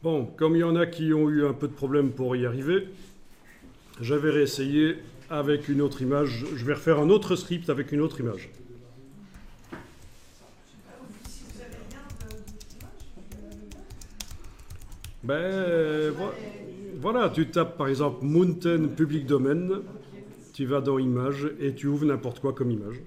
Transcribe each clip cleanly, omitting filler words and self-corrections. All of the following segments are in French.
Bon, comme il y en a qui ont eu un peu de problème pour y arriver, j'avais réessayé avec une autre image. Je vais refaire un autre script avec une autre image. Ben, voilà, tu tapes par exemple Mountain Public Domain, tu vas dans Images et tu ouvres n'importe quoi comme image.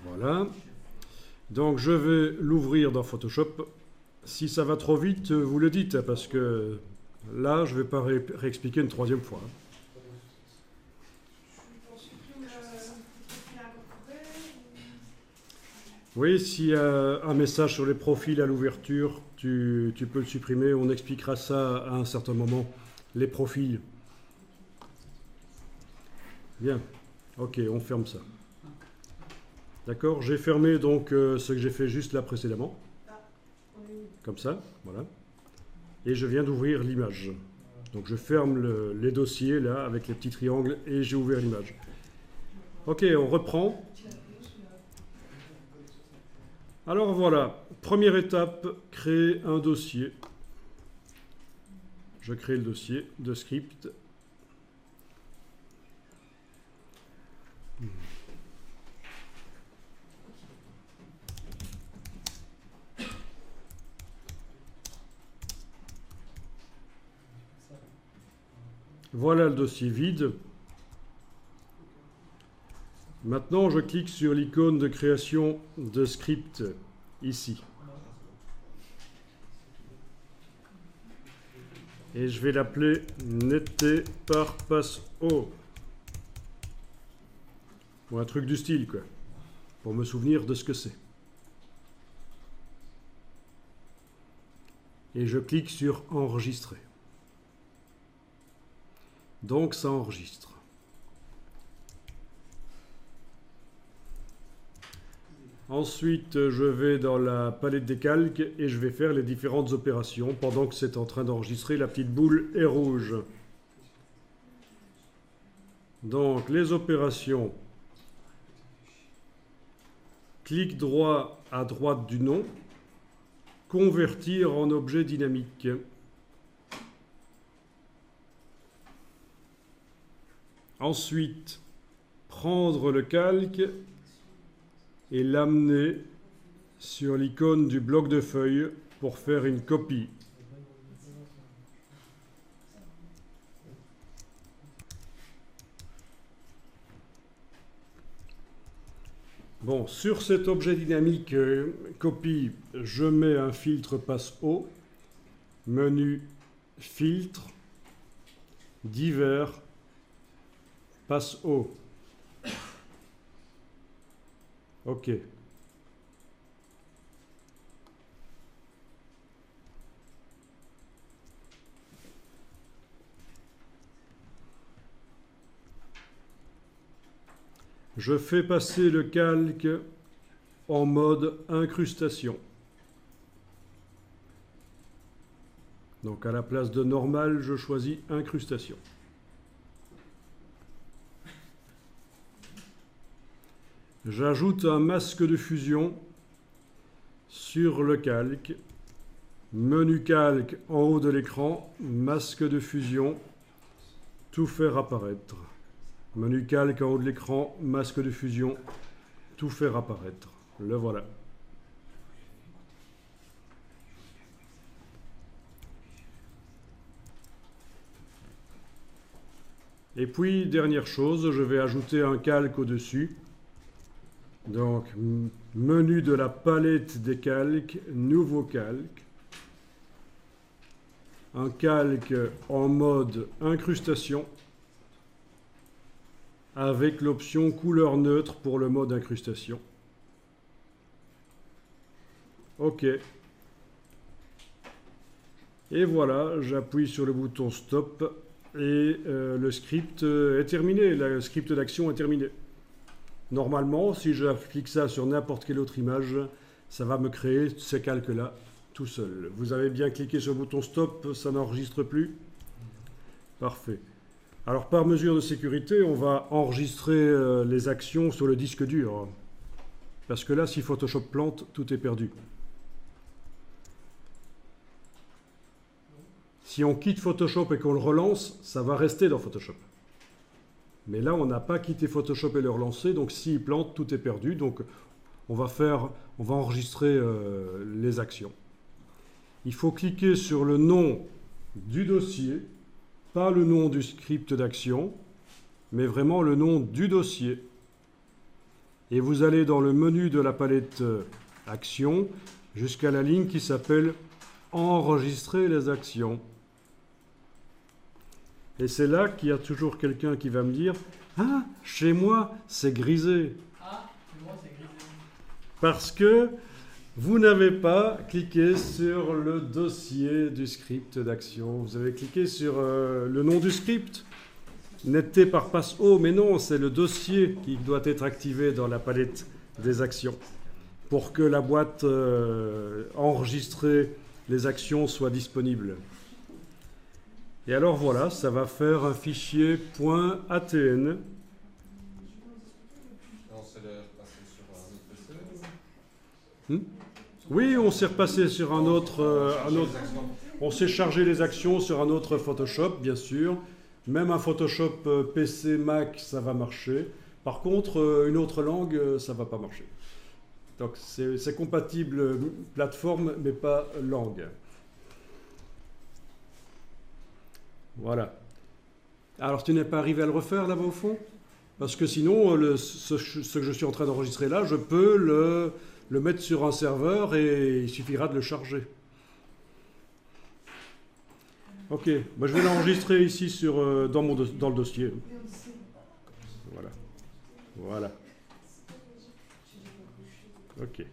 Voilà. Donc je vais l'ouvrir dans Photoshop. Si ça va trop vite, vous le dites, parce que là, je ne vais pas réexpliquer une troisième fois. Oui, s'il y a un message sur les profils à l'ouverture, tu peux le supprimer. On expliquera ça à un certain moment. Les profils. Bien. Ok, on ferme ça. D'accord, j'ai fermé donc ce que j'ai fait juste là précédemment. Comme ça, voilà. Et je viens d'ouvrir l'image. Donc je ferme les dossiers là avec les petits triangles et j'ai ouvert l'image. Ok, on reprend. Alors voilà, première étape, créer un dossier. Je crée le dossier de script. Voilà le dossier vide. Maintenant, je clique sur l'icône de création de script ici. Et je vais l'appeler Netté par passe O. Ou un truc du style, quoi. Pour me souvenir de ce que c'est. Et je clique sur enregistrer. Donc ça enregistre. Ensuite, je vais dans la palette des calques et je vais faire les différentes opérations pendant que c'est en train d'enregistrer. La petite boule est rouge. Donc les opérations. Clic droit à droite du nom. Convertir en objet dynamique. Ensuite, prendre le calque et l'amener sur l'icône du bloc de feuilles pour faire une copie. Bon, sur cet objet dynamique copie, je mets un filtre passe haut, menu filtre, divers, passe haut. OK. Je fais passer le calque en mode incrustation. Donc à la place de normal, je choisis incrustation. J'ajoute un masque de fusion sur le calque. Menu calque en haut de l'écran, masque de fusion, tout faire apparaître. Menu calque en haut de l'écran, masque de fusion, tout faire apparaître. Le voilà. Et puis, dernière chose, je vais ajouter un calque au-dessus. Donc, menu de la palette des calques, nouveau calque. Un calque en mode incrustation avec l'option couleur neutre pour le mode incrustation. OK. Et voilà, j'appuie sur le bouton stop et le script est terminé, le script d'action est terminé. Normalement, si j'applique ça sur n'importe quelle autre image, ça va me créer ces calques-là tout seul. Vous avez bien cliqué sur le bouton stop, ça n'enregistre plus? Parfait. Alors par mesure de sécurité, on va enregistrer les actions sur le disque dur. Parce que là, si Photoshop plante, tout est perdu. Si on quitte Photoshop et qu'on le relance, ça va rester dans Photoshop. Mais là, on n'a pas quitté Photoshop et le relancer, donc s'il plante, tout est perdu. Donc on va enregistrer les actions. Il faut cliquer sur le nom du dossier, pas le nom du script d'action, mais vraiment le nom du dossier. Et vous allez dans le menu de la palette Actions jusqu'à la ligne qui s'appelle Enregistrer les actions. Et c'est là qu'il y a toujours quelqu'un qui va me dire « Ah, chez moi, c'est grisé. » Ah, chez moi, c'est grisé. Parce que vous n'avez pas cliqué sur le dossier du script d'action. Vous avez cliqué sur le nom du script, netté par passe haut, mais non, c'est le dossier qui doit être activé dans la palette des actions pour que la boîte enregistrer les actions soit disponible. Et alors voilà, ça va faire un fichier .atn. Oui, on s'est repassé sur un autre, on s'est chargé les actions sur un autre Photoshop, bien sûr. Même un Photoshop PC, Mac, ça va marcher. Par contre, une autre langue, ça ne va pas marcher. Donc c'est compatible plateforme, mais pas langue. Voilà. Alors tu n'es pas arrivé à le refaire là-bas au fond? Parce que sinon, ce que je suis en train d'enregistrer là, je peux le mettre sur un serveur et il suffira de le charger. Ok, bah, je vais l'enregistrer ici dans le dossier. Voilà. Voilà. Ok.